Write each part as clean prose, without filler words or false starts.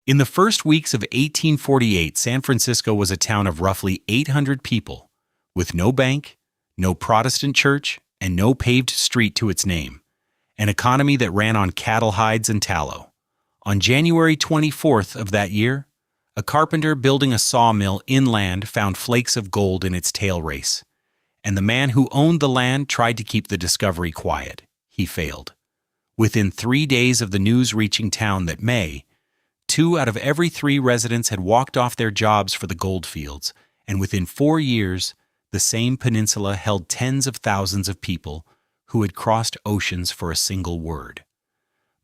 In the first weeks of 1848, San Francisco was a town of roughly 800 people, with no bank, no Protestant church, and no paved street to its name, an economy that ran on cattle hides and tallow. On January 24th of that year, a carpenter building a sawmill inland found flakes of gold in its tailrace, and the man who owned the land tried to keep the discovery quiet. He failed. Within 3 days of the news reaching town that May, 2 out of every 3 residents had walked off their jobs for the goldfields, and within 4 years, the same peninsula held tens of thousands of people who had crossed oceans for a single word.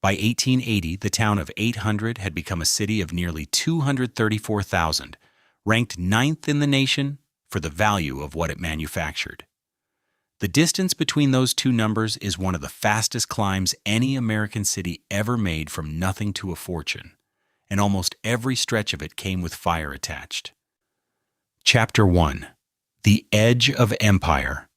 By 1880, the town of 800 had become a city of nearly 234,000, ranked 9th in the nation for the value of what it manufactured. The distance between those two numbers is one of the fastest climbs any American city ever made from nothing to a fortune, and almost every stretch of it came with fire attached. Chapter 1. The Edge of Empire.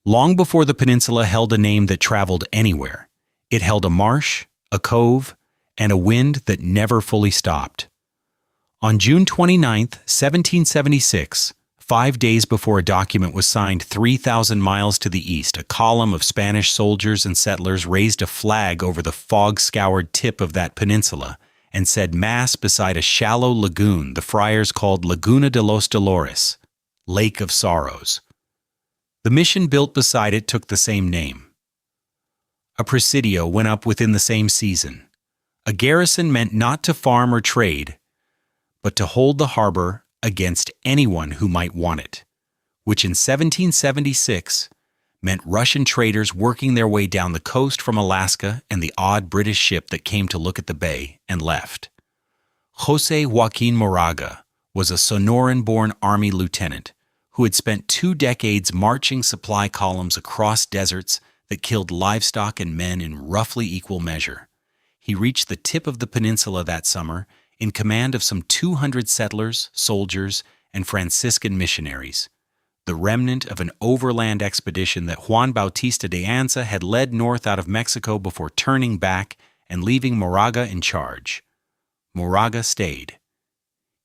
Long before the peninsula held a name that traveled anywhere, it held a marsh, a cove, and a wind that never fully stopped. On June 29, 1776, 5 days before a document was signed 3,000 miles to the east, a column of Spanish soldiers and settlers raised a flag over the fog-scoured tip of that peninsula and said Mass beside a shallow lagoon the friars called Laguna de los Dolores, Lake of Sorrows. The mission built beside it took the same name. A presidio went up within the same season. A garrison meant not to farm or trade, but to hold the harbor against anyone who might want it, which in 1776 meant Russian traders working their way down the coast from Alaska and the odd British ship that came to look at the bay and left. José Joaquín Moraga was a Sonoran-born army lieutenant who had spent 2 decades marching supply columns across deserts that killed livestock and men in roughly equal measure. He reached the tip of the peninsula that summer in command of some 200 settlers, soldiers, and Franciscan missionaries, the remnant of an overland expedition that Juan Bautista de Anza had led north out of Mexico before turning back and leaving Moraga in charge. Moraga stayed.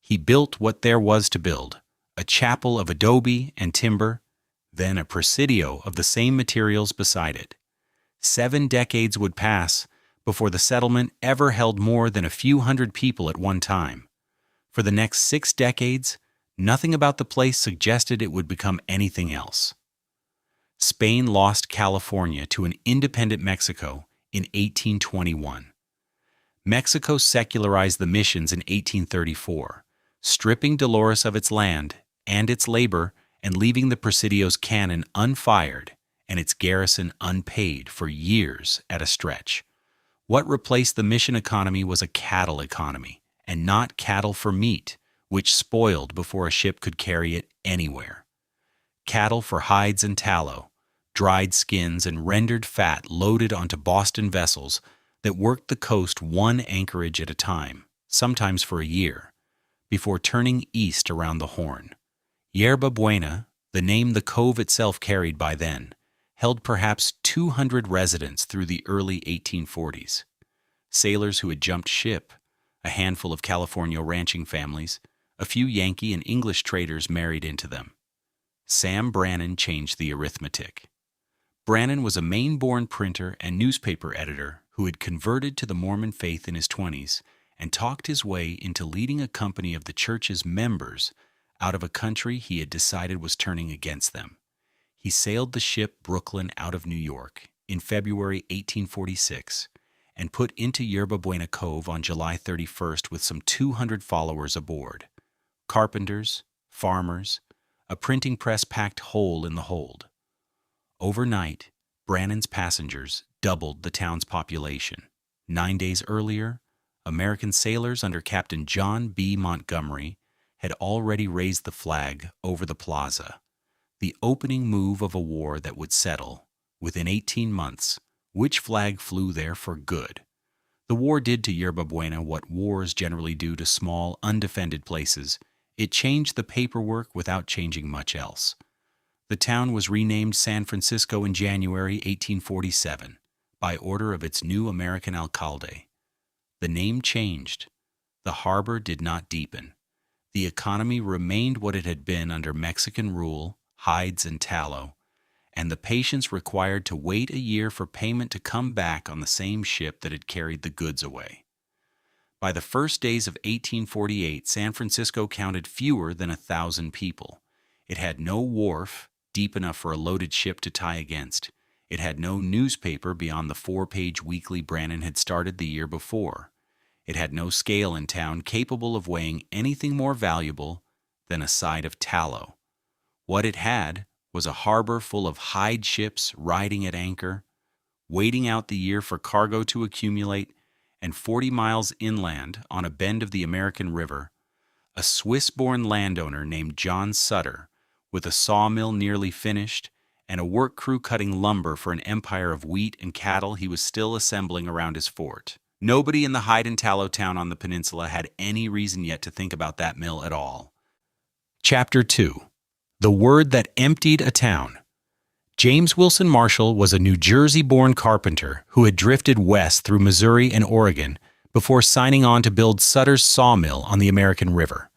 He built what there was to build, a chapel of adobe and timber, then a presidio of the same materials beside it. 7 decades would pass before the settlement ever held more than a few hundred people at one time. For the next 6 decades, nothing about the place suggested it would become anything else. Spain lost California to an independent Mexico in 1821. Mexico secularized the missions in 1834, stripping Dolores of its land and its labor and leaving the presidio's cannon unfired and its garrison unpaid for years at a stretch. What replaced the mission economy was a cattle economy, and not cattle for meat, which spoiled before a ship could carry it anywhere. Cattle for hides and tallow, dried skins and rendered fat loaded onto Boston vessels that worked the coast one anchorage at a time, sometimes for a year, before turning east around the Horn. Yerba Buena, the name the cove itself carried by then, held perhaps 200 residents through the early 1840s. Sailors who had jumped ship, a handful of California ranching families, a few Yankee and English traders married into them. Sam Brannan changed the arithmetic. Brannan was a Maine-born printer and newspaper editor who had converted to the Mormon faith in his 20s and talked his way into leading a company of the church's members out of a country he had decided was turning against them. He sailed the ship Brooklyn out of New York in February 1846 and put into Yerba Buena Cove on July 31st with some 200 followers aboard. Carpenters, farmers, a printing press packed whole in the hold. Overnight, Brannan's passengers doubled the town's population. 9 days earlier, American sailors under Captain John B. Montgomery had already raised the flag over the plaza, the opening move of a war that would settle, within 18 months, which flag flew there for good. The war did to Yerba Buena what wars generally do to small, undefended places. It changed the paperwork without changing much else. The town was renamed San Francisco in January 1847 by order of its new American alcalde. The name changed. The harbor did not deepen. The economy remained what it had been under Mexican rule, hides and tallow, and the patience required to wait a year for payment to come back on the same ship that had carried the goods away. By the first days of 1848, San Francisco counted fewer than 1,000 people. It had no wharf deep enough for a loaded ship to tie against. It had no newspaper beyond the 4-page weekly Brannan had started the year before. It had no scale in town capable of weighing anything more valuable than a side of tallow. What it had was a harbor full of hide ships riding at anchor, waiting out the year for cargo to accumulate, and 40 miles inland on a bend of the American River, a Swiss-born landowner named John Sutter, with a sawmill nearly finished and a work crew cutting lumber for an empire of wheat and cattle he was still assembling around his fort. Nobody in the hide and tallow town on the peninsula had any reason yet to think about that mill at all. Chapter 2. The Word That Emptied a Town. James Wilson Marshall was a New Jersey-born carpenter who had drifted west through Missouri and Oregon before signing on to build Sutter's sawmill on the American River.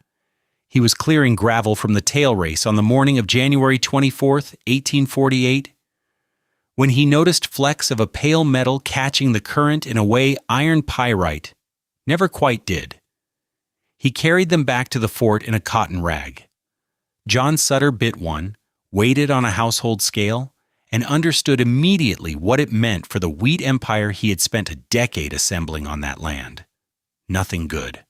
He was clearing gravel from the tailrace on the morning of January 24, 1848, when he noticed flecks of a pale metal catching the current in a way iron pyrite never quite did. He carried them back to the fort in a cotton rag. John Sutter bit one, weighed it on a household scale, and understood immediately what it meant for the wheat empire he had spent a decade assembling on that land. Nothing good.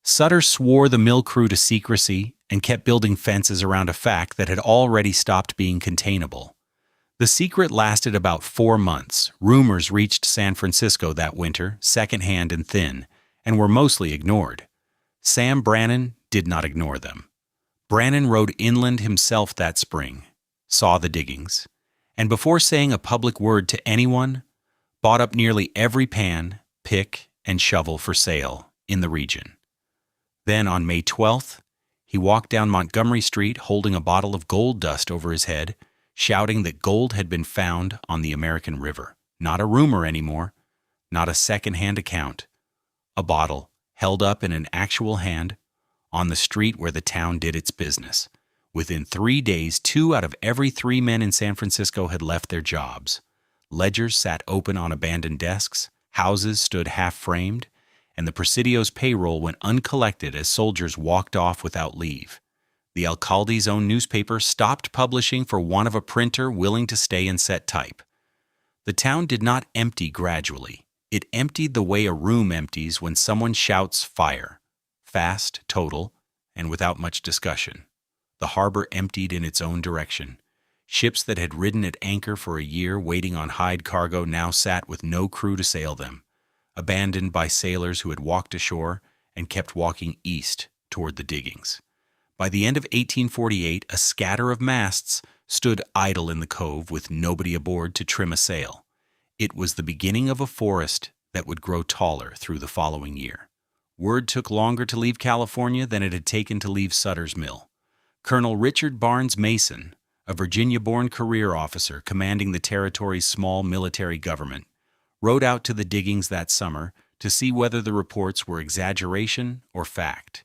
Sutter swore the mill crew to secrecy and kept building fences around a fact that had already stopped being containable. The secret lasted about 4 months. Rumors reached San Francisco that winter, secondhand and thin, and were mostly ignored. Sam Brannan did not ignore them. Brannan rode inland himself that spring, saw the diggings, and before saying a public word to anyone, bought up nearly every pan, pick, and shovel for sale in the region. Then on May 12th, he walked down Montgomery Street holding a bottle of gold dust over his head, shouting that gold had been found on the American River. Not a rumor anymore, not a second-hand account. A bottle, held up in an actual hand, on the street where the town did its business. Within 3 days, 2 out of every 3 men in San Francisco had left their jobs. Ledgers sat open on abandoned desks, houses stood half-framed, and the Presidio's payroll went uncollected as soldiers walked off without leave. The alcalde's own newspaper stopped publishing for want of a printer willing to stay and set type. The town did not empty gradually. It emptied the way a room empties when someone shouts fire. Fast, total, and without much discussion. The harbor emptied in its own direction. Ships that had ridden at anchor for a year waiting on hide cargo now sat with no crew to sail them, abandoned by sailors who had walked ashore and kept walking east toward the diggings. By the end of 1848, a scatter of masts stood idle in the cove with nobody aboard to trim a sail. It was the beginning of a forest that would grow taller through the following year. Word took longer to leave California than it had taken to leave Sutter's mill. Colonel Richard Barnes Mason, a Virginia-born career officer commanding the territory's small military government, rode out to the diggings that summer to see whether the reports were exaggeration or fact.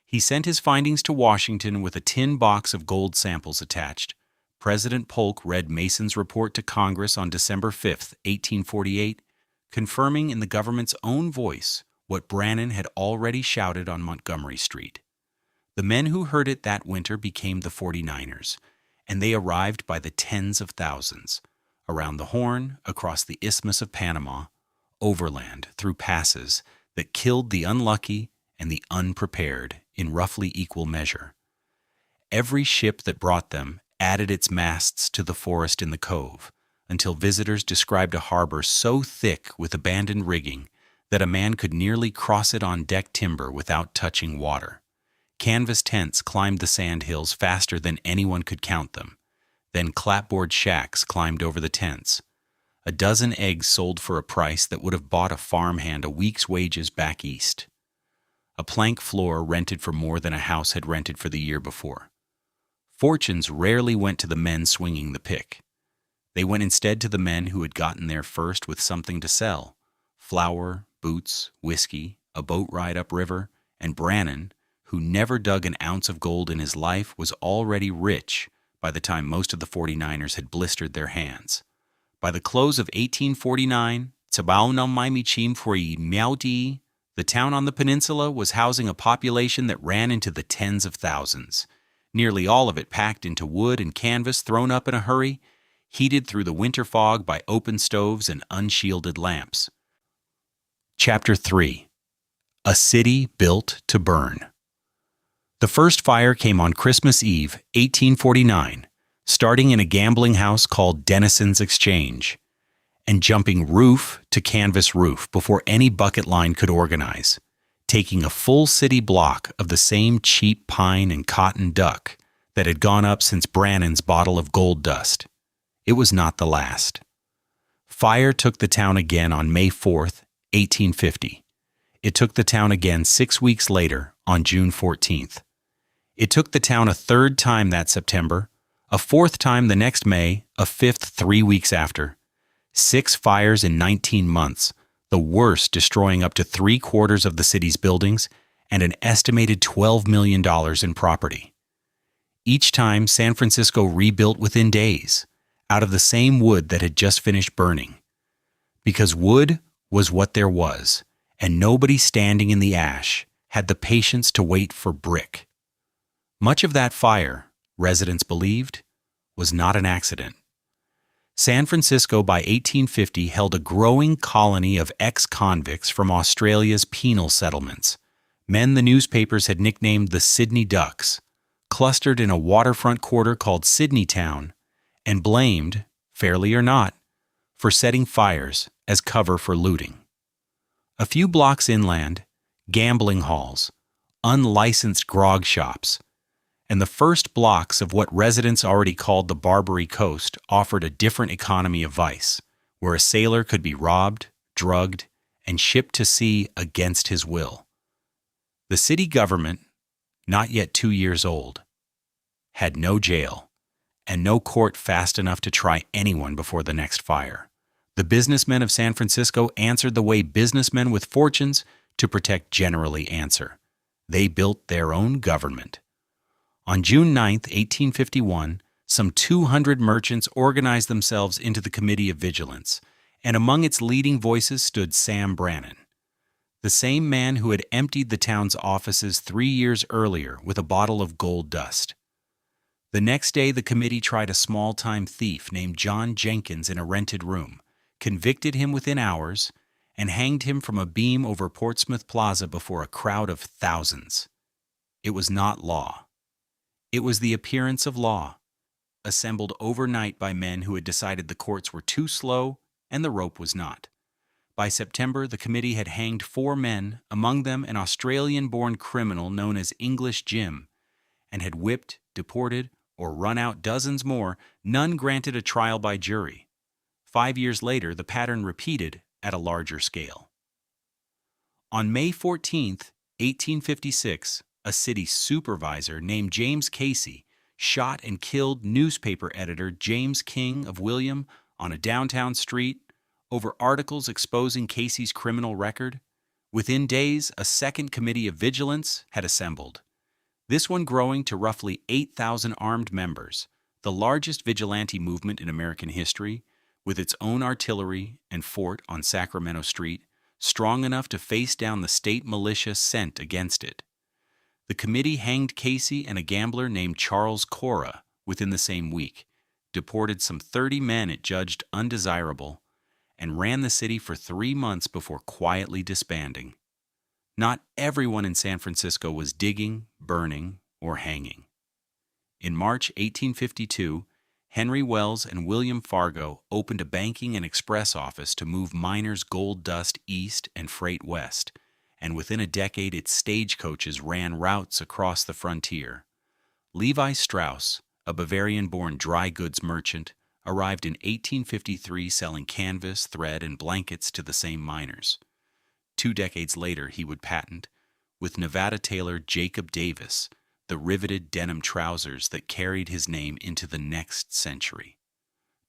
He sent his findings to Washington with a tin box of gold samples attached. President Polk read Mason's report to Congress on December 5, 1848, confirming in the government's own voice what Brannan had already shouted on Montgomery Street. The men who heard it that winter became the 49ers, and they arrived by the tens of thousands, around the Horn, across the Isthmus of Panama, overland through passes that killed the unlucky and the unprepared in roughly equal measure. Every ship that brought them added its masts to the forest in the cove, until visitors described a harbor so thick with abandoned rigging that a man could nearly cross it on deck timber without touching water. Canvas tents climbed the sand hills faster than anyone could count them. Then clapboard shacks climbed over the tents. A dozen eggs sold for a price that would have bought a farmhand a week's wages back east. A plank floor rented for more than a house had rented for the year before. Fortunes rarely went to the men swinging the pick. They went instead to the men who had gotten there first with something to sell: flour, boots, whiskey, a boat ride upriver, and Brannan, who never dug an ounce of gold in his life, was already rich by the time most of the 49ers had blistered their hands. By the close of 1849, the town on the peninsula was housing a population that ran into the tens of thousands, nearly all of it packed into wood and canvas thrown up in a hurry, heated through the winter fog by open stoves and unshielded lamps. Chapter 3. A City Built to Burn. The first fire came on Christmas Eve, 1849, starting in a gambling house called Denison's Exchange, and jumping roof to canvas roof before any bucket line could organize, taking a full city block of the same cheap pine and cotton duck that had gone up since Brannan's bottle of gold dust. It was not the last. Fire took the town again on May 4th, 1850. It took the town again 6 weeks later on June 14th. It took the town a third time that September, a fourth time the next May, a fifth 3 weeks after. 6 fires in 19 months, the worst destroying up to 3/4 of the city's buildings and an estimated $12 million in property. Each time, San Francisco rebuilt within days, out of the same wood that had just finished burning. Because wood was what there was, and nobody standing in the ash had the patience to wait for brick. Much of that fire, residents believed, was not an accident. San Francisco by 1850 held a growing colony of ex-convicts from Australia's penal settlements, men the newspapers had nicknamed the Sydney Ducks, clustered in a waterfront quarter called Sydneytown, and blamed, fairly or not, for setting fires as cover for looting. A few blocks inland, gambling halls, unlicensed grog shops, and the first blocks of what residents already called the Barbary Coast offered a different economy of vice, where a sailor could be robbed, drugged, and shipped to sea against his will. The city government, not yet 2 years old, had no jail and no court fast enough to try anyone before the next fire. The businessmen of San Francisco answered the way businessmen with fortunes to protect generally answer. They built their own government. On June 9, 1851, some 200 merchants organized themselves into the Committee of Vigilance, and among its leading voices stood Sam Brannan, the same man who had emptied the town's offices 3 years earlier with a bottle of gold dust. The next day, the committee tried a small-time thief named John Jenkins in a rented room, convicted him within hours, and hanged him from a beam over Portsmouth Plaza before a crowd of thousands. It was not law. It was the appearance of law, assembled overnight by men who had decided the courts were too slow and the rope was not. By September, the committee had hanged 4 men, among them an Australian-born criminal known as English Jim, and had whipped, deported, or run out dozens more, none granted a trial by jury. 5 years later, the pattern repeated at a larger scale. On May 14, 1856, a city supervisor named James Casey shot and killed newspaper editor James King of William on a downtown street over articles exposing Casey's criminal record. Within days, a second committee of vigilance had assembled, this one growing to roughly 8,000 armed members, the largest vigilante movement in American history, with its own artillery and fort on Sacramento Street, strong enough to face down the state militia sent against it. The committee hanged Casey and a gambler named Charles Cora within the same week, deported some 30 men it judged undesirable, and ran the city for 3 months before quietly disbanding. Not everyone in San Francisco was digging, burning, or hanging. In March 1852, Henry Wells and William Fargo opened a banking and express office to move miners' gold dust east and freight west, and within a decade its stagecoaches ran routes across the frontier. Levi Strauss, a Bavarian-born dry goods merchant, arrived in 1853 selling canvas, thread, and blankets to the same miners. 2 decades later, he would patent, with Nevada tailor Jacob Davis, the riveted denim trousers that carried his name into the next century.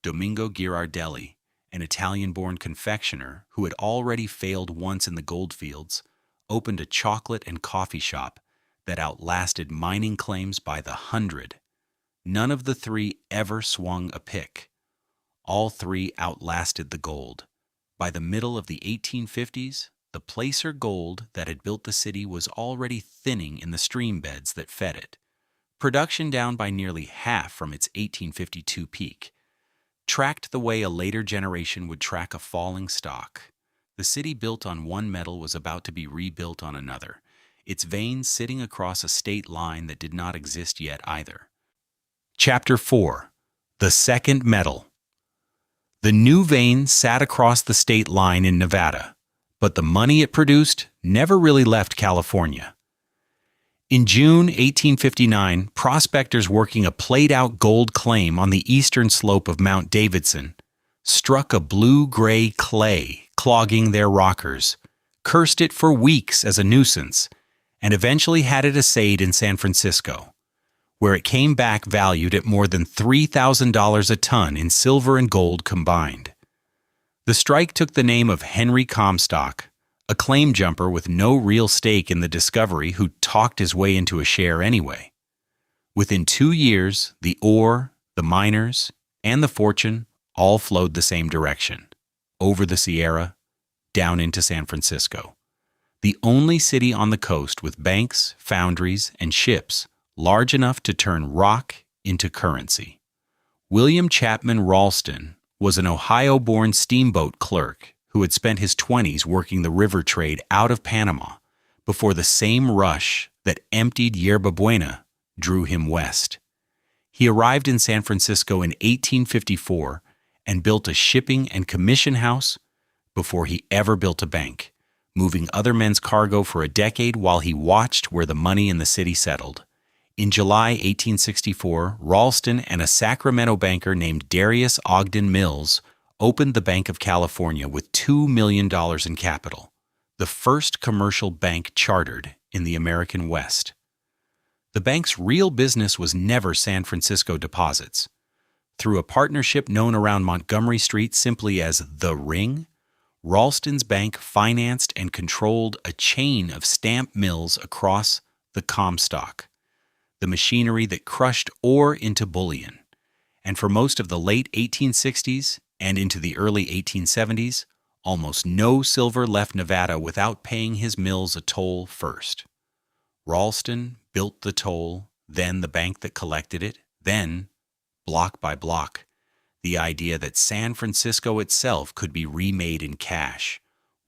Domingo Ghirardelli, an Italian-born confectioner who had already failed once in the goldfields, opened a chocolate and coffee shop that outlasted mining claims by the hundred. None of the three ever swung a pick. All three outlasted the gold. By the middle of the 1850s, the placer gold that had built the city was already thinning in the stream beds that fed it. Production down by nearly half from its 1852 peak, tracked the way a later generation would track a falling stock. The city built on one metal was about to be rebuilt on another, its veins sitting across a state line that did not exist yet either. Chapter 4. The Second Metal. The new vein sat across the state line in Nevada, but the money it produced never really left California. In June 1859, prospectors working a played-out gold claim on the eastern slope of Mount Davidson struck a blue-gray clay clogging their rockers, cursed it for weeks as a nuisance, and eventually had it assayed in San Francisco, where it came back valued at more than $3,000 a ton in silver and gold combined. The strike took the name of Henry Comstock, a claim jumper with no real stake in the discovery who talked his way into a share anyway. Within 2 years, the ore, the miners, and the fortune all flowed the same direction, over the Sierra, down into San Francisco, the only city on the coast with banks, foundries, and ships large enough to turn rock into currency. William Chapman Ralston was an Ohio-born steamboat clerk who had spent his 20s working the river trade out of Panama before the same rush that emptied Yerba Buena drew him west. He arrived in San Francisco in 1854 and built a shipping and commission house before he ever built a bank, moving other men's cargo for a decade while he watched where the money in the city settled. In July 1864, Ralston and a Sacramento banker named Darius Ogden Mills opened the Bank of California with $2 million in capital, the first commercial bank chartered in the American West. The bank's real business was never San Francisco deposits. Through a partnership known around Montgomery Street simply as The Ring, Ralston's bank financed and controlled a chain of stamp mills across the Comstock, the machinery that crushed ore into bullion. And for most of the late 1860s and into the early 1870s, almost no silver left Nevada without paying his mills a toll first. Ralston built the toll, then the bank that collected it, then, block by block, the idea that San Francisco itself could be remade in cash.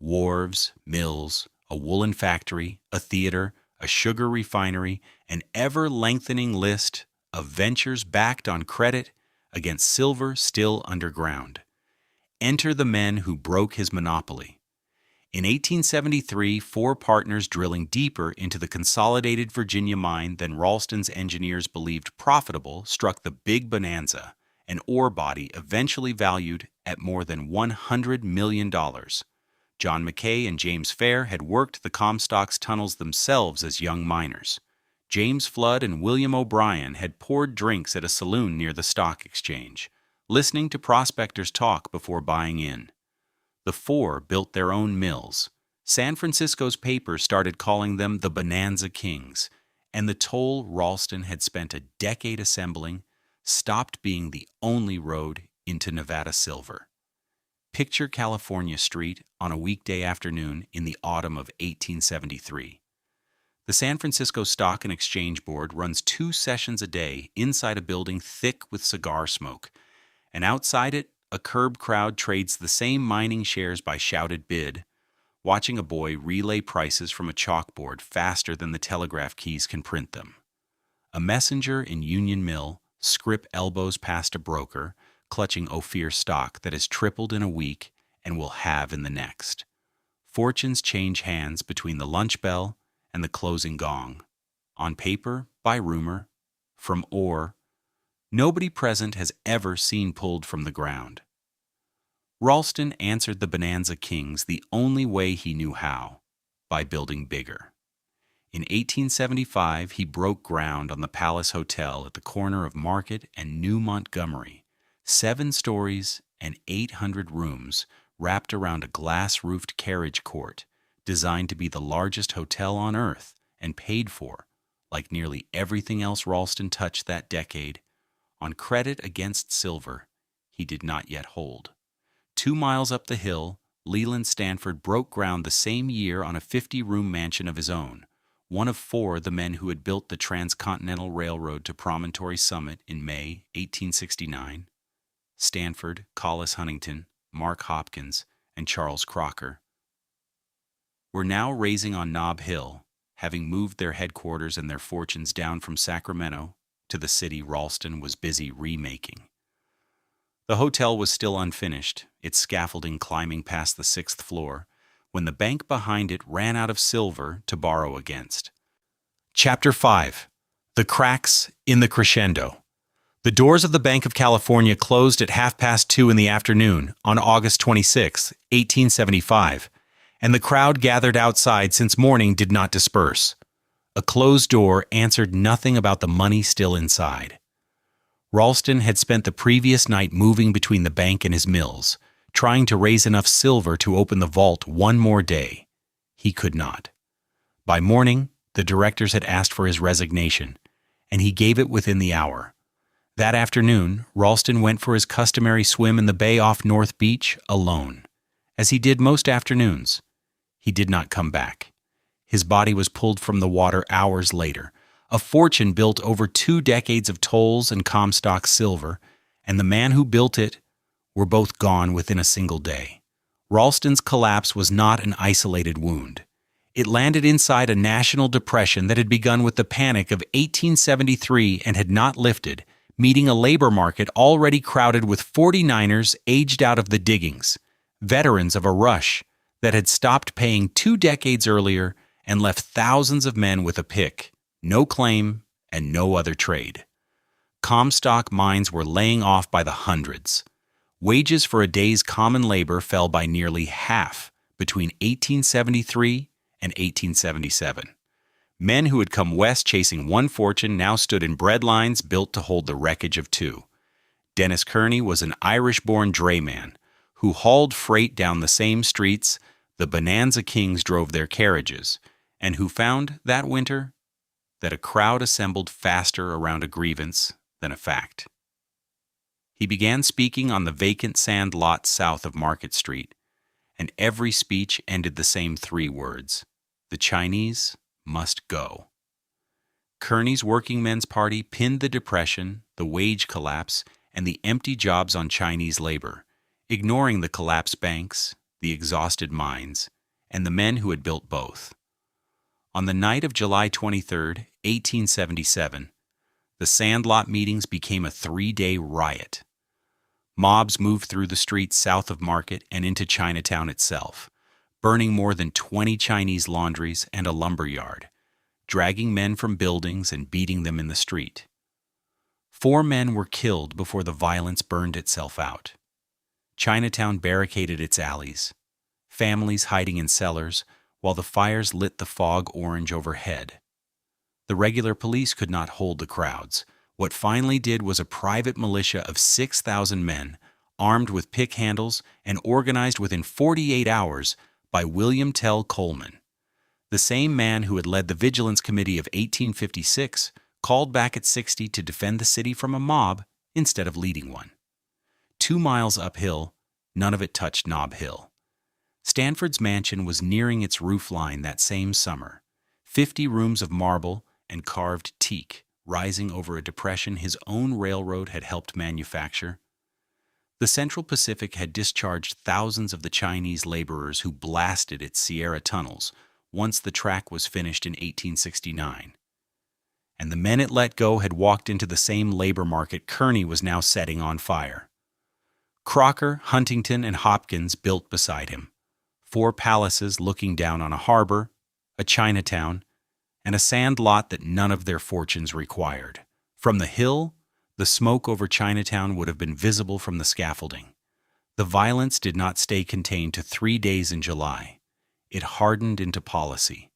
Wharves, mills, a woolen factory, a theater, a sugar refinery, an ever-lengthening list of ventures backed on credit against silver still underground. Enter the men who broke his monopoly. In 1873, 4 partners drilling deeper into the consolidated Virginia mine than Ralston's engineers believed profitable struck the Big Bonanza, an ore body eventually valued at more than $100 million. John Mackay and James Fair had worked the Comstock's tunnels themselves as young miners. James Flood and William O'Brien had poured drinks at a saloon near the stock exchange, listening to prospectors talk before buying in. The 4 built their own mills. San Francisco's papers started calling them the Bonanza Kings, and the toll Ralston had spent a decade assembling stopped being the only road into Nevada silver. Picture California Street on a weekday afternoon in the autumn of 1873. The San Francisco Stock and Exchange Board runs 2 sessions a day inside a building thick with cigar smoke, and outside it, a curb crowd trades the same mining shares by shouted bid, watching a boy relay prices from a chalkboard faster than the telegraph keys can print them. A messenger in Union Mill scrip elbows past a broker, clutching Ophir stock that has tripled in a week and will halve in the next. Fortunes change hands between the lunch bell and the closing gong. On paper, by rumor, from ore, nobody present has ever seen pulled from the ground. Ralston answered the Bonanza Kings the only way he knew how, by building bigger. In 1875, he broke ground on the Palace Hotel at the corner of Market and New Montgomery, 7 stories and 800 rooms wrapped around a glass-roofed carriage court, designed to be the largest hotel on Earth and paid for, like nearly everything else Ralston touched that decade, on credit against silver he did not yet hold. 2 miles up the hill, Leland Stanford broke ground the same year on a 50-room mansion of his own, one of 4 the men who had built the Transcontinental Railroad to Promontory Summit in May 1869. Stanford, Collis Huntington, Mark Hopkins, and Charles Crocker were now raising on Nob Hill, having moved their headquarters and their fortunes down from Sacramento to the city Ralston was busy remaking. The hotel was still unfinished, its scaffolding climbing past the 6th floor, when the bank behind it ran out of silver to borrow against. Chapter 5. The Cracks in the Crescendo. The doors of the Bank of California closed at 2:30 in the afternoon on August 26, 1875, and the crowd gathered outside since morning did not disperse. A closed door answered nothing about the money still inside. Ralston had spent the previous night moving between the bank and his mills, trying to raise enough silver to open the vault one more day. He could not. By morning, the directors had asked for his resignation, and he gave it within the hour. That afternoon, Ralston went for his customary swim in the bay off North Beach alone, as he did most afternoons. He did not come back. His body was pulled from the water hours later, a fortune built over 2 decades of tolls and Comstock silver, and the man who built it were both gone within a single day. Ralston's collapse was not an isolated wound. It landed inside a national depression that had begun with the Panic of 1873 and had not lifted, meeting a labor market already crowded with 49ers aged out of the diggings, veterans of a rush that had stopped paying 2 decades earlier and left thousands of men with a pick, no claim, and no other trade. Comstock mines were laying off by the hundreds. Wages for a day's common labor fell by nearly half between 1873 and 1877. Men who had come west chasing one fortune now stood in bread lines built to hold the wreckage of 2. Dennis Kearney was an Irish-born drayman who hauled freight down the same streets the Bonanza Kings drove their carriages, and who found that winter that a crowd assembled faster around a grievance than a fact. He began speaking on the vacant sand lot south of Market Street, and every speech ended the same 3 words: the Chinese must go. Kearney's Working Men's Party pinned the depression, the wage collapse, and the empty jobs on Chinese labor, ignoring the collapsed banks, the exhausted mines, and the men who had built both. On the night of July 23, 1877, the Sandlot meetings became a 3-day riot. Mobs moved through the streets south of Market and into Chinatown itself, burning more than 20 Chinese laundries and a lumber yard, dragging men from buildings and beating them in the street. 4 men were killed before the violence burned itself out. Chinatown barricaded its alleys, families hiding in cellars, while the fires lit the fog orange overhead. The regular police could not hold the crowds. What finally did was a private militia of 6,000 men, armed with pick handles and organized within 48 hours by William Tell Coleman. The same man who had led the Vigilance Committee of 1856 called back at 60 to defend the city from a mob instead of leading one. 2 miles uphill, none of it touched Nob Hill. Stanford's mansion was nearing its roof line that same summer, 50 rooms of marble and carved teak rising over a depression his own railroad had helped manufacture. The Central Pacific had discharged thousands of the Chinese laborers who blasted its Sierra tunnels once the track was finished in 1869. And the men it let go had walked into the same labor market Kearney was now setting on fire. Crocker, Huntington, and Hopkins built beside him, 4 palaces looking down on a harbor, a Chinatown, and a sand lot that none of their fortunes required. From the hill, the smoke over Chinatown would have been visible from the scaffolding. The violence did not stay contained to 3 days in July. It hardened into policy.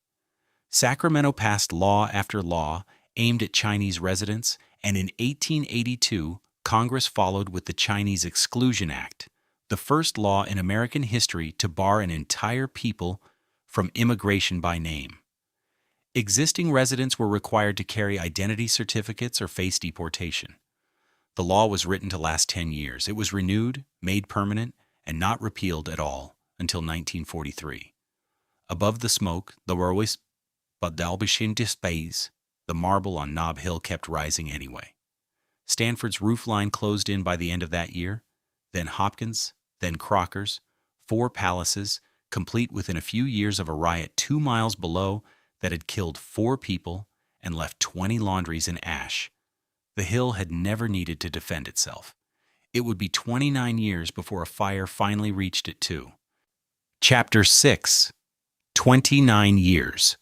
Sacramento passed law after law aimed at Chinese residents, and in 1882, Congress followed with the Chinese Exclusion Act, the first law in American history to bar an entire people from immigration by name. Existing residents were required to carry identity certificates or face deportation. The law was written to last 10 years. It was renewed, made permanent, and not repealed at all until 1943. Above the smoke, the Rois Badalbishin displays, the marble on Nob Hill kept rising anyway. Stanford's roofline closed in by the end of that year, then Hopkins, then Crocker's, 4 palaces, complete within a few years of a riot 2 miles below that had killed 4 people and left 20 laundries in ash. The hill had never needed to defend itself. It would be 29 years before a fire finally reached it too. Chapter 6. 29 years.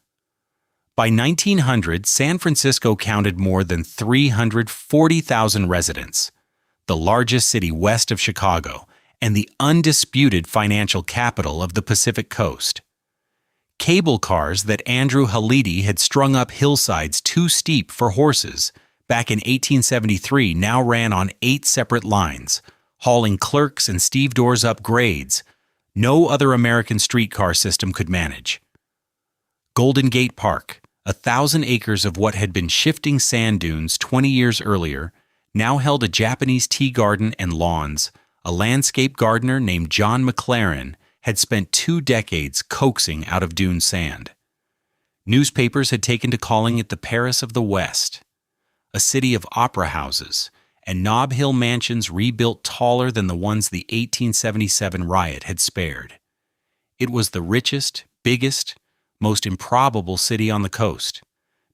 By 1900, San Francisco counted more than 340,000 residents, the largest city west of Chicago, and the undisputed financial capital of the Pacific Coast. Cable cars that Andrew Halidi had strung up hillsides too steep for horses back in 1873 now ran on 8 separate lines, hauling clerks and stevedores up grades no other American streetcar system could manage. Golden Gate Park, 1,000 acres of what had been shifting sand dunes 20 years earlier, now held a Japanese tea garden and lawns. A landscape gardener named John McLaren had spent 2 decades coaxing out of dune sand. Newspapers had taken to calling it the Paris of the West, a city of opera houses, and Nob Hill mansions rebuilt taller than the ones the 1877 riot had spared. It was the richest, biggest, most improbable city on the coast,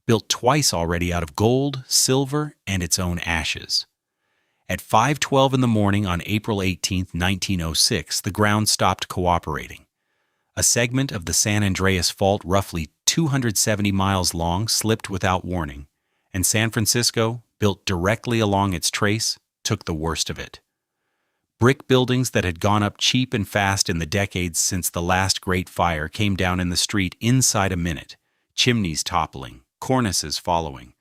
built twice already out of gold, silver, and its own ashes. At 5:12 in the morning on April 18, 1906, the ground stopped cooperating. A segment of the San Andreas Fault, roughly 270 miles long, slipped without warning, and San Francisco, built directly along its trace, took the worst of it. Brick buildings that had gone up cheap and fast in the decades since the last Great Fire came down in the street inside a minute, chimneys toppling, cornices following,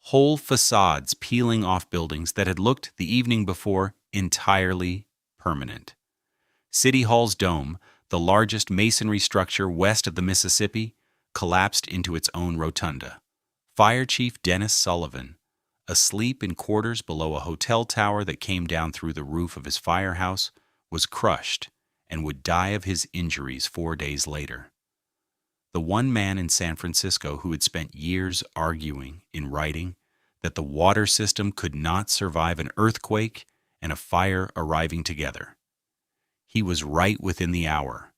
whole facades peeling off buildings that had looked the evening before entirely permanent. City Hall's dome, the largest masonry structure west of the Mississippi, collapsed into its own rotunda. Fire Chief Dennis Sullivan, asleep in quarters below a hotel tower that came down through the roof of his firehouse, was crushed and would die of his injuries 4 days later. The one man in San Francisco who had spent years arguing in writing that the water system could not survive an earthquake and a fire arriving together. He was right within the hour.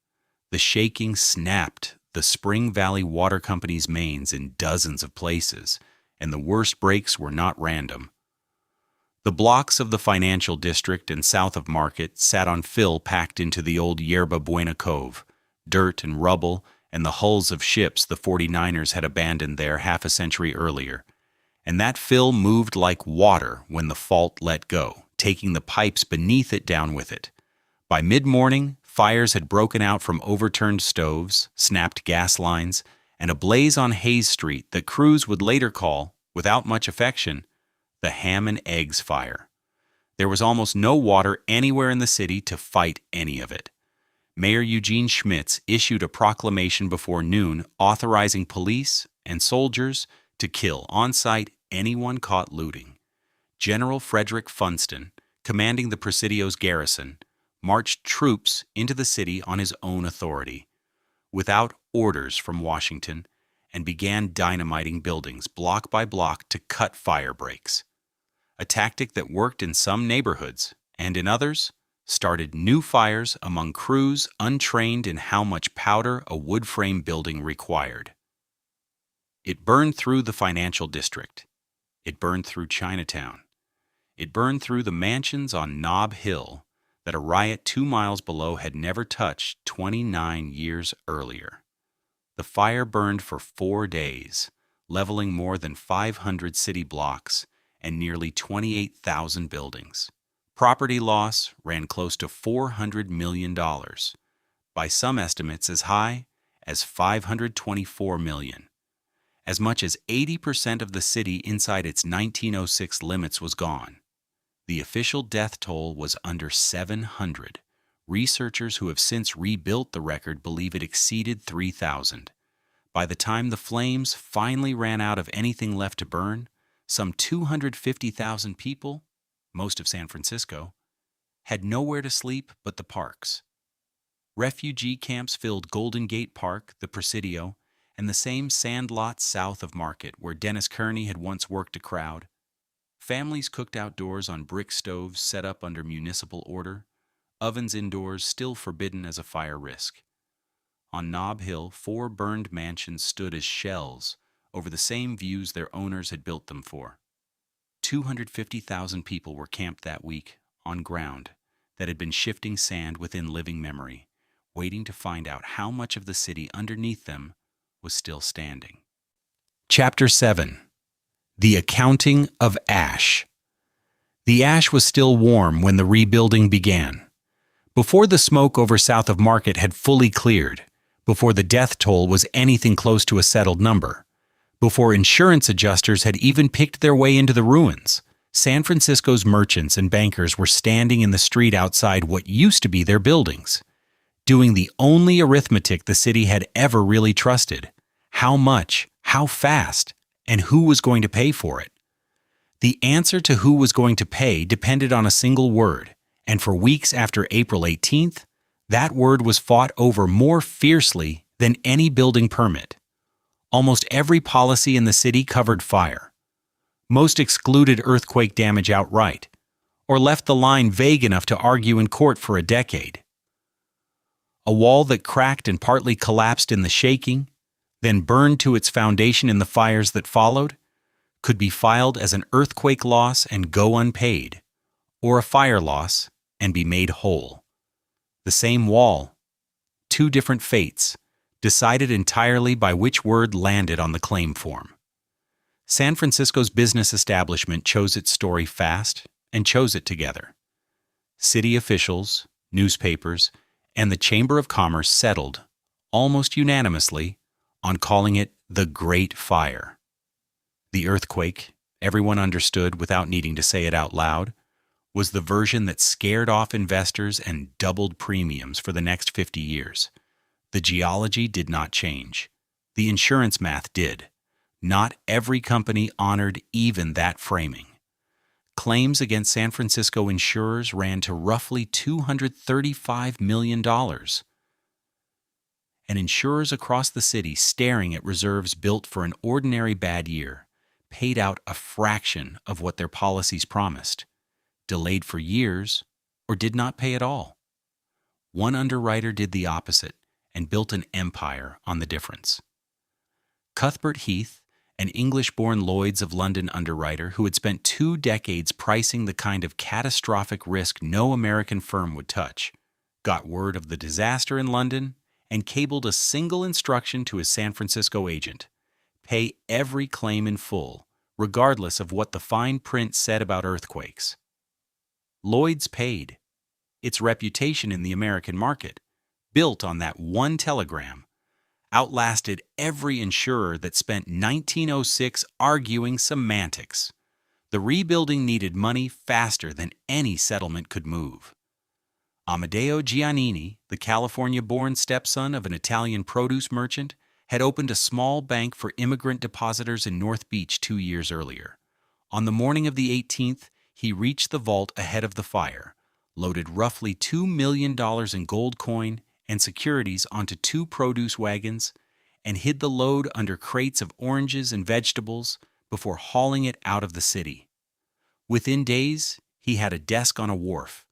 The shaking snapped the Spring Valley Water Company's mains in dozens of places, and the worst breaks were not random. The blocks of the financial district and south of Market sat on fill packed into the old Yerba Buena Cove, dirt and rubble, and the hulls of ships the 49ers had abandoned there half a century earlier. And that fill moved like water when the fault let go, taking the pipes beneath it down with it. By mid-morning, fires had broken out from overturned stoves, snapped gas lines, and a blaze on Hayes Street that crews would later call, without much affection, the ham and eggs fire. There was almost no water anywhere in the city to fight any of it. Mayor Eugene Schmitz issued a proclamation before noon authorizing police and soldiers to kill on-site anyone caught looting. General Frederick Funston, commanding the Presidio's garrison, marched troops into the city on his own authority, without orders from Washington, and began dynamiting buildings block by block to cut fire breaks. A tactic that worked in some neighborhoods, and in others, started new fires among crews untrained in how much powder a wood frame building required. It burned through the financial district. It burned through Chinatown. It burned through the mansions on Nob Hill that a riot 2 miles below had never touched 29 years earlier. The fire burned for 4 days, leveling more than 500 city blocks and nearly 28,000 buildings. Property loss ran close to $400 million, by some estimates as high as $524 million. As much as 80% of the city inside its 1906 limits was gone. The official death toll was under 700, Researchers who have since rebuilt the record believe it exceeded 3,000. By the time the flames finally ran out of anything left to burn, some 250,000 people, most of San Francisco, had nowhere to sleep but the parks. Refugee camps filled Golden Gate Park, the Presidio, and the same sand lots south of Market where Dennis Kearney had once worked a crowd. Families cooked outdoors on brick stoves set up under municipal order, ovens indoors still forbidden as a fire risk. On Nob Hill, 4 burned mansions stood as shells over the same views their owners had built them for. 250,000 people were camped that week on ground that had been shifting sand within living memory, waiting to find out how much of the city underneath them was still standing. Chapter 7. The Accounting of Ash. The ash was still warm when the rebuilding began. Before the smoke over south of Market had fully cleared, before the death toll was anything close to a settled number, before insurance adjusters had even picked their way into the ruins, San Francisco's merchants and bankers were standing in the street outside what used to be their buildings, doing the only arithmetic the city had ever really trusted: how much, how fast, and who was going to pay for it. The answer to who was going to pay depended on a single word, and for weeks after April 18th, that word was fought over more fiercely than any building permit. Almost every policy in the city covered fire. Most excluded earthquake damage outright, or left the line vague enough to argue in court for a decade. A wall that cracked and partly collapsed in the shaking, then burned to its foundation in the fires that followed, could be filed as an earthquake loss and go unpaid, or a fire loss and be made whole. The same wall, 2 different fates, decided entirely by which word landed on the claim form. San Francisco's business establishment chose its story fast and chose it together. City officials, newspapers, and the Chamber of Commerce settled, almost unanimously, on calling it the Great Fire. The earthquake, everyone understood without needing to say it out loud, was the version that scared off investors and doubled premiums for the next 50 years. The geology did not change. The insurance math did. Not every company honored even that framing. Claims against San Francisco insurers ran to roughly $235 million. And insurers across the city, staring at reserves built for an ordinary bad year, paid out a fraction of what their policies promised, delayed for years, or did not pay at all. One underwriter did the opposite and built an empire on the difference. Cuthbert Heath, an English-born Lloyd's of London underwriter who had spent 2 decades pricing the kind of catastrophic risk no American firm would touch, got word of the disaster in London and cabled a single instruction to his San Francisco agent: pay every claim in full, regardless of what the fine print said about earthquakes. Lloyd's paid. Its reputation in the American market, built on that one telegram, outlasted every insurer that spent 1906 arguing semantics. The rebuilding needed money faster than any settlement could move. Amedeo Giannini, the California-born stepson of an Italian produce merchant, had opened a small bank for immigrant depositors in North Beach 2 years earlier. On the morning of the 18th, he reached the vault ahead of the fire, loaded roughly $2 million in gold coin and securities onto 2 produce wagons, and hid the load under crates of oranges and vegetables before hauling it out of the city. Within days, he had a desk on a wharf,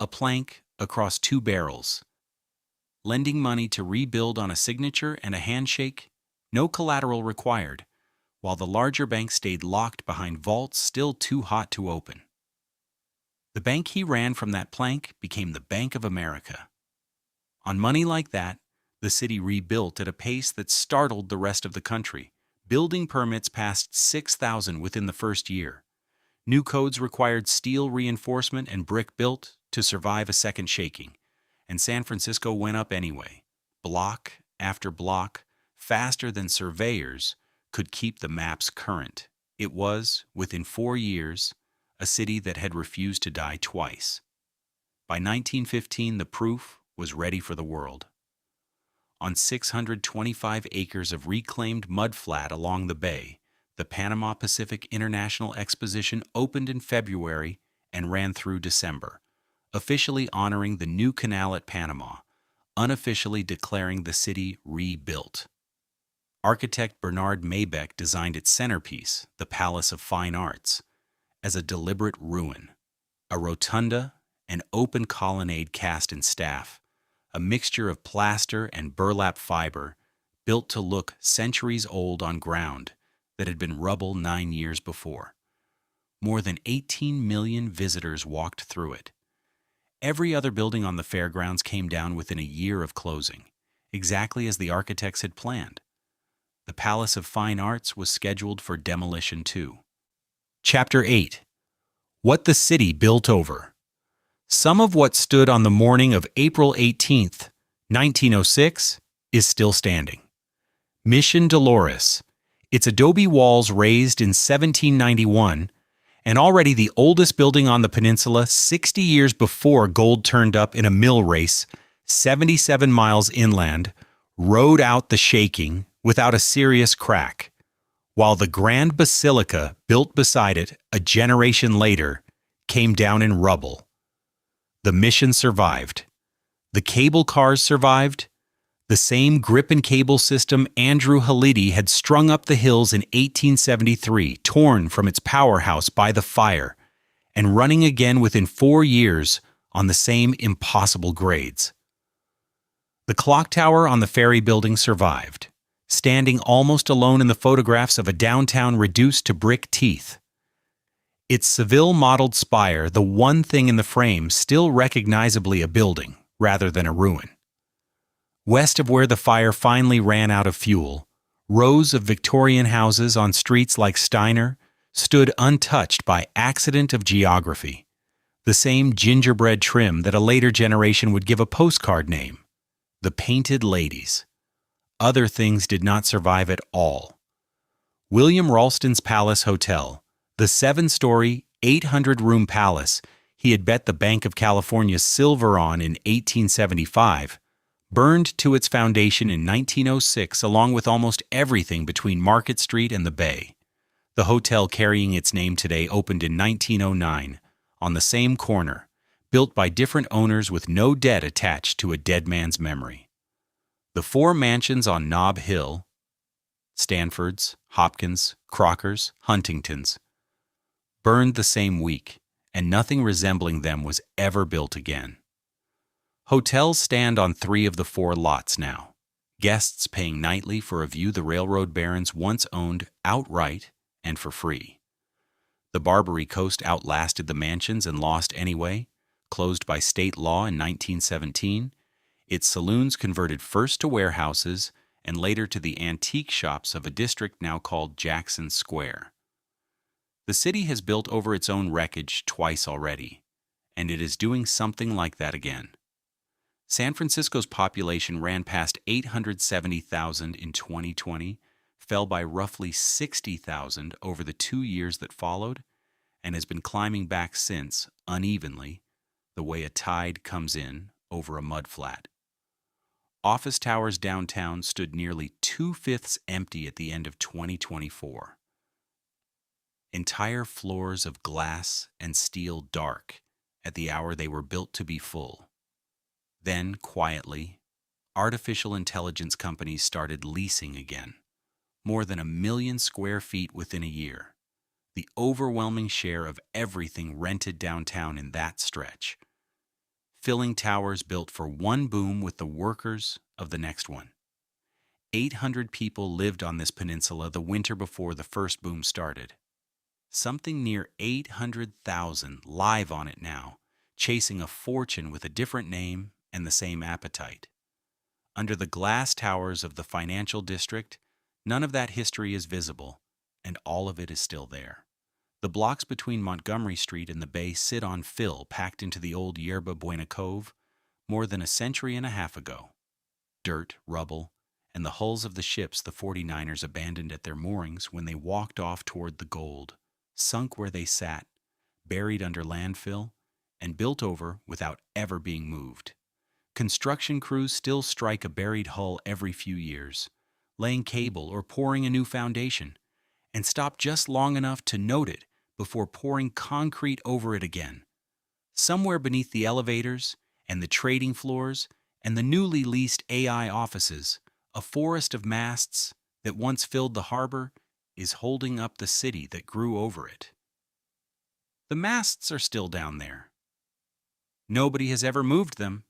a plank across 2 barrels, lending money to rebuild on a signature and a handshake, no collateral required, while the larger bank stayed locked behind vaults still too hot to open. The bank he ran from that plank became the Bank of America. On money like that, the city rebuilt at a pace that startled the rest of the country. Building permits passed 6,000 within the first year. New codes required steel reinforcement and brick built to survive a second shaking, and San Francisco went up anyway, block after block, faster than surveyors could keep the maps current. It was, within 4 years, a city that had refused to die twice. By 1915, the proof was ready for the world. On 625 acres of reclaimed mudflat along the bay, the Panama Pacific International Exposition opened in February and ran through December, officially honoring the new canal at Panama, unofficially declaring the city rebuilt. Architect Bernard Maybeck designed its centerpiece, the Palace of Fine Arts, as a deliberate ruin, a rotunda, an open colonnade cast in staff, a mixture of plaster and burlap fiber built to look centuries old on ground that had been rubble 9 years before. More than 18 million visitors walked through it. Every other building on the fairgrounds came down within a year of closing, exactly as the architects had planned. The Palace of Fine Arts was scheduled for demolition too. Chapter 8. What the City Built Over. Some of what stood on the morning of April 18, 1906, is still standing. Mission Dolores. Its adobe walls raised in 1791, and already the oldest building on the peninsula 60 years before gold turned up in a mill race 77 miles inland, rode out the shaking without a serious crack, while the grand basilica built beside it a generation later came down in rubble. The mission survived. The cable cars survived. The same grip and cable system Andrew Halidi had strung up the hills in 1873, torn from its powerhouse by the fire, and running again within 4 years on the same impossible grades. The clock tower on the ferry building survived, standing almost alone in the photographs of a downtown reduced to brick teeth. Its Seville-modeled spire, the one thing in the frame still recognizably a building rather than a ruin. West of where the fire finally ran out of fuel, rows of Victorian houses on streets like Steiner stood untouched by accident of geography, the same gingerbread trim that a later generation would give a postcard name, the Painted Ladies. Other things did not survive at all. William Ralston's Palace Hotel, the 7-story, 800-room palace he had bet the Bank of California silver on in 1875, burned to its foundation in 1906 along with almost everything between Market Street and the Bay. The hotel carrying its name today opened in 1909 on the same corner, built by different owners with no debt attached to a dead man's memory. The 4 mansions on Nob Hill, Stanford's, Hopkins, Crocker's, Huntington's, burned the same week, and nothing resembling them was ever built again. Hotels stand on 3 of the 4 lots now, guests paying nightly for a view the railroad barons once owned outright and for free. The Barbary Coast outlasted the mansions and lost anyway, closed by state law in 1917. Its saloons converted first to warehouses and later to the antique shops of a district now called Jackson Square. The city has built over its own wreckage twice already, and it is doing something like that again. San Francisco's population ran past 870,000 in 2020, fell by roughly 60,000 over the 2 years that followed, and has been climbing back since, unevenly, the way a tide comes in over a mudflat. Office towers downtown stood nearly 2/5 empty at the end of 2024. Entire floors of glass and steel dark at the hour they were built to be full. Then, quietly, artificial intelligence companies started leasing again. More than 1 million square feet within a year. The overwhelming share of everything rented downtown in that stretch. Filling towers built for one boom with the workers of the next one. 800 people lived on this peninsula the winter before the first boom started. Something near 800,000 live on it now, chasing a fortune with a different name and the same appetite. Under the glass towers of the financial district, none of that history is visible, and all of it is still there. The blocks between Montgomery Street and the Bay sit on fill packed into the old Yerba Buena Cove more than a century and a half ago. Dirt, rubble, and the hulls of the ships the 49ers abandoned at their moorings when they walked off toward the gold, sunk where they sat, buried under landfill, and built over without ever being moved. Construction crews still strike a buried hull every few years, laying cable or pouring a new foundation, and stop just long enough to note it before pouring concrete over it again. Somewhere beneath the elevators and the trading floors and the newly leased AI offices, a forest of masts that once filled the harbor is holding up the city that grew over it. The masts are still down there. Nobody has ever moved them,